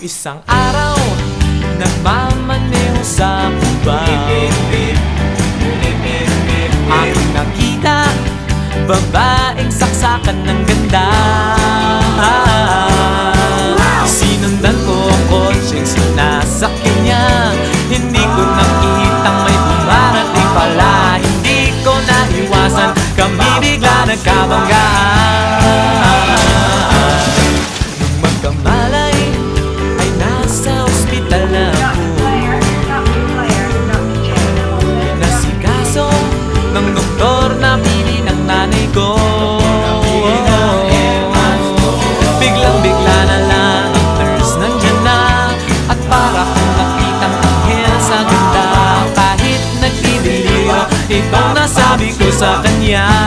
Isang araw, nagmamaneho sa kuba, aking nakita, babaeng saksakan ng ganda. Sinundan ko ang kotseng sinasakyan niya, hindi ko nakitang may dumarating pala. Hindi ko naiwasan, kami bigla nagkabanggaan. Nung magkamalay, ay nasa ospital na ako, nasikaso ng doktor na pili ng nanay ko. Biglang-bigla na lang ang nurse nandyan na, at para kong nakitang anghel sa ganda. Kahit nagdidiliro, itong nasabi ko sa kanya.